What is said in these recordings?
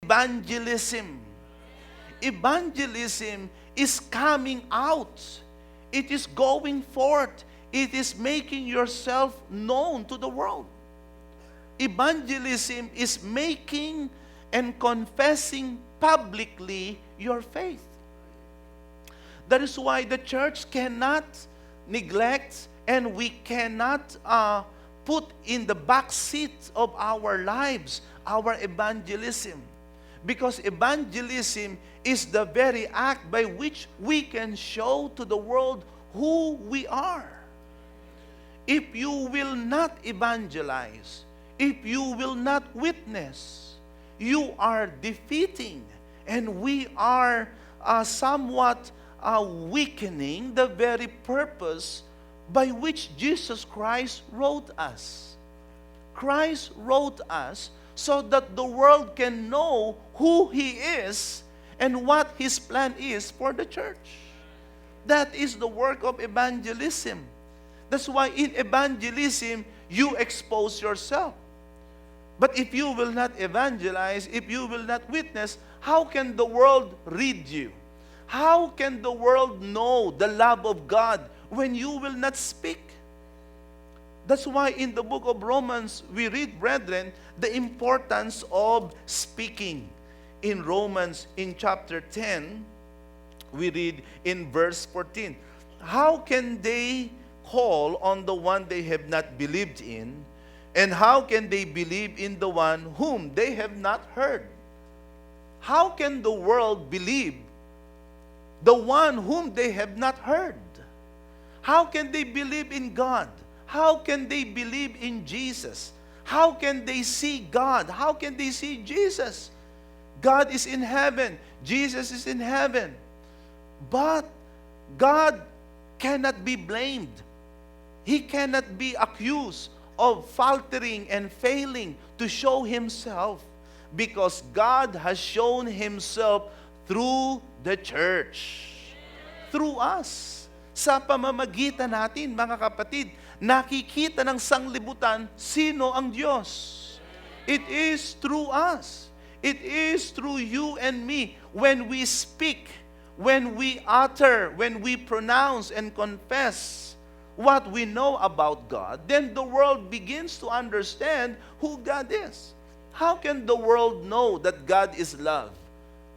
evangelism. Evangelism is coming out. It is going forth. It is making yourself known to the world. Evangelism is making and confessing publicly your faith. That is why the church cannot neglect and we cannot put in the back seat of our lives our evangelism. Because evangelism is the very act by which we can show to the world who we are. If you will not evangelize, if you will not witness, you are defeating and we are somewhat weakening the very purpose by which Jesus Christ wrote us. Christ wrote us so that the world can know who He is and what His plan is for the church. That is the work of evangelism. That's why in evangelism, you expose yourself. But if you will not evangelize, if you will not witness, how can the world read you? How can the world know the love of God when you will not speak? That's why in the book of Romans, we read, brethren, the importance of speaking. In Romans, in chapter 10, we read in verse 14, how can they call on the one they have not believed in? And how can they believe in the one whom they have not heard? How can the world believe the one whom they have not heard? How can they believe in God? How can they believe in Jesus? How can they see God? How can they see Jesus? God is in heaven. Jesus is in heaven. But God cannot be blamed. He cannot be accused of faltering and failing to show Himself, because God has shown Himself through the church. Through us. Sa pamamagitan natin, mga kapatid, nakikita ng sanglibutan sino ang Diyos. It is through us. It is through you and me. When we speak, when we utter, when we pronounce and confess what we know about God, then the world begins to understand who God is. How can the world know that God is love?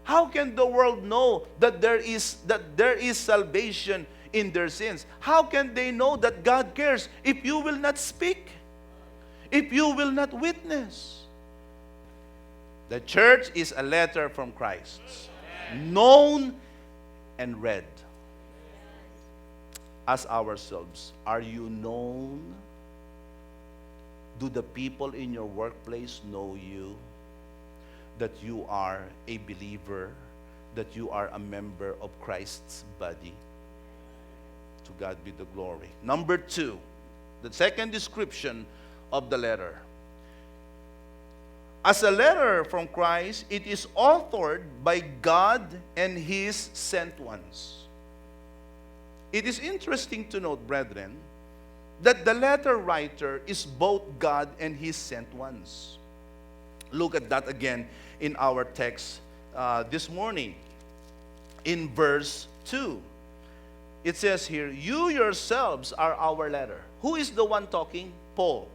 How can the world know that there is salvation in their sins? How can they know that God cares if you will not speak? If you will not witness? The church is a letter from Christ, known and read. Ask ourselves, are you known? Do the people in your workplace know you? That you are a believer, that you are a member of Christ's body? To God be the glory. Number 2, the second description of the letter. As a letter from Christ, it is authored by God and His sent ones. It is interesting to note, brethren, that the letter writer is both God and His sent ones. Look at that again in our text this morning. In verse 2, it says here, you yourselves are our letter. Who is the one talking? Paul.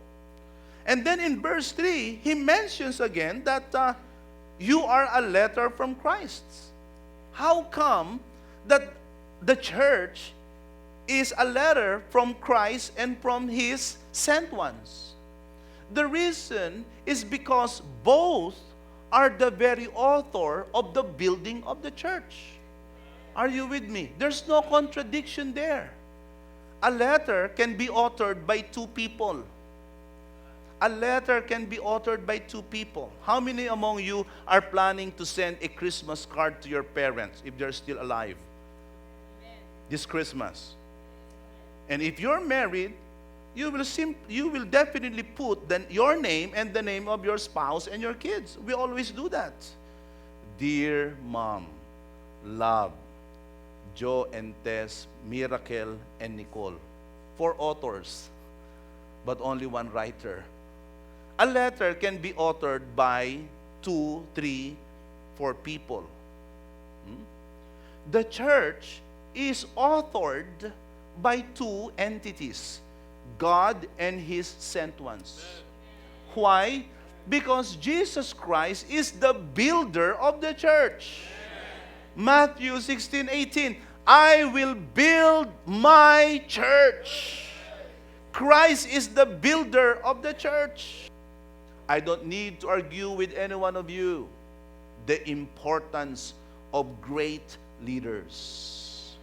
And then in verse 3, he mentions again that you are a letter from Christ. How come that the church is a letter from Christ and from His sent ones? The reason is because both are the very author of the building of the church. Are you with me? There's no contradiction there. A letter can be authored by two people. A letter can be authored by two people. How many among you are planning to send a Christmas card to your parents if they're still alive this Christmas? And if you're married, you will definitely put your name and the name of your spouse and your kids. We always do that. Dear Mom, love, Joe and Tess, Miracle, and Nicole. 4 authors, but only 1 writer. A letter can be authored by 2, 3, for people. The church is authored by two entities, God and His sent ones. Why? Because Jesus Christ is the builder of the church. Matthew 16:18, I will build my church. Christ is the builder of the church. I don't need to argue with any one of you the importance of great leaders.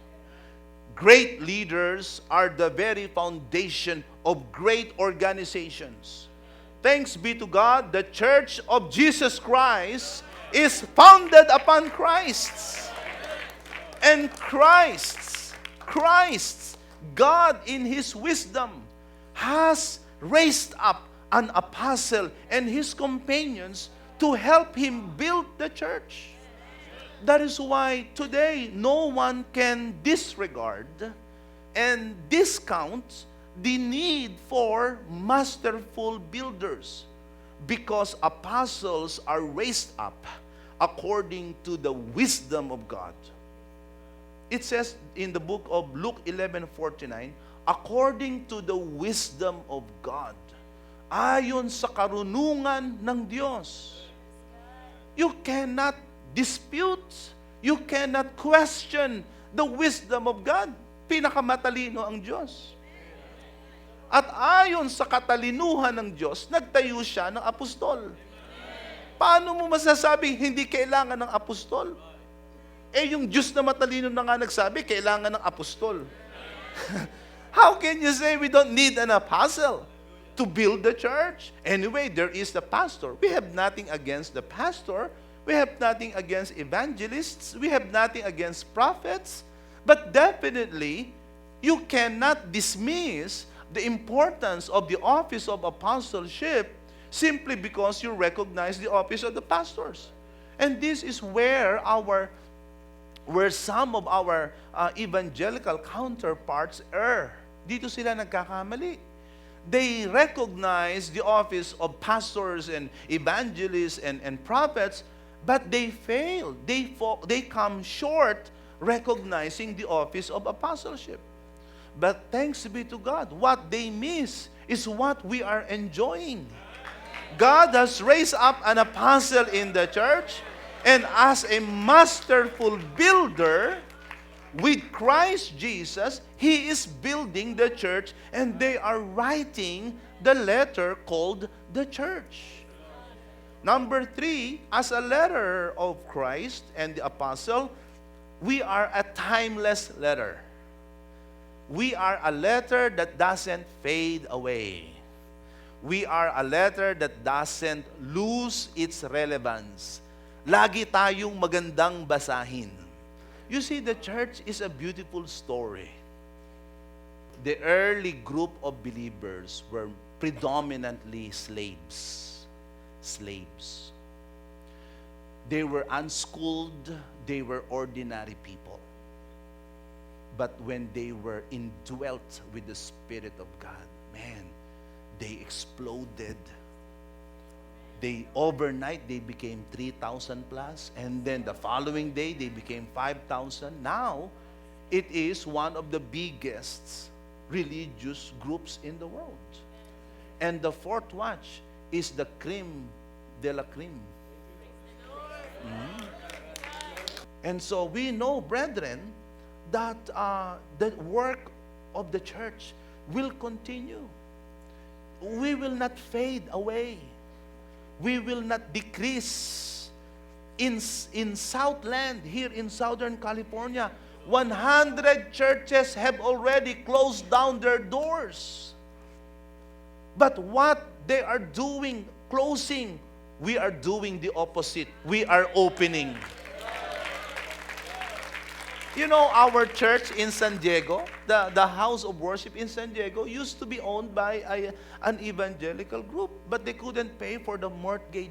Great leaders are the very foundation of great organizations. Thanks be to God, the Church of Jesus Christ is founded upon Christ. And Christ, God in His wisdom, has raised up an apostle and his companions to help him build the church. That is why today no one can disregard and discount the need for masterful builders, because apostles are raised up according to the wisdom of God. It says in the book of Luke 11:49, according to the wisdom of God, ayon sa karunungan ng Diyos. You cannot dispute, you cannot question the wisdom of God. Pinakamatalino ang Diyos. At ayon sa katalinuhan ng Diyos, nagtayo siya ng apostol. Paano mo masasabing hindi kailangan ng apostol? Yung Diyos na matalino na nga nagsabi, kailangan ng apostol. How can you say we don't need an apostle to build the church? Anyway, there is the pastor. We have nothing against the pastor. We have nothing against evangelists. We have nothing against prophets. But definitely, you cannot dismiss the importance of the office of apostleship simply because you recognize the office of the pastors. And this is where some of our evangelical counterparts err. Dito sila nagkakamali. They recognize the office of pastors and evangelists and prophets, but they fail. They come short recognizing the office of apostleship. But thanks be to God, what they miss is what we are enjoying. God has raised up an apostle in the church, and as a masterful builder with Christ Jesus, He is building the church, and they are writing the letter called the church. Number 3, as a letter of Christ and the apostle, we are a timeless letter. We are a letter that doesn't fade away. We are a letter that doesn't lose its relevance. Lagi tayong magandang basahin. You see, the church is a beautiful story. The early group of believers were predominantly slaves. Slaves. They were unschooled, they were ordinary people. But when they were indwelt with the Spirit of God, man, they exploded. Overnight, they became 3,000 plus. And then the following day, they became 5,000. Now, it is one of the biggest religious groups in the world. And the fourth watch is the creme de la creme. And so we know, brethren, that the work of the church will continue. We will not fade away. We will not decrease. In Southland, here in Southern California, 100 churches have already closed down their doors. But what they are doing, closing, we are doing the opposite. We are opening. You know, our church in San Diego, the house of worship in San Diego, used to be owned by an evangelical group, but they couldn't pay for the mortgage.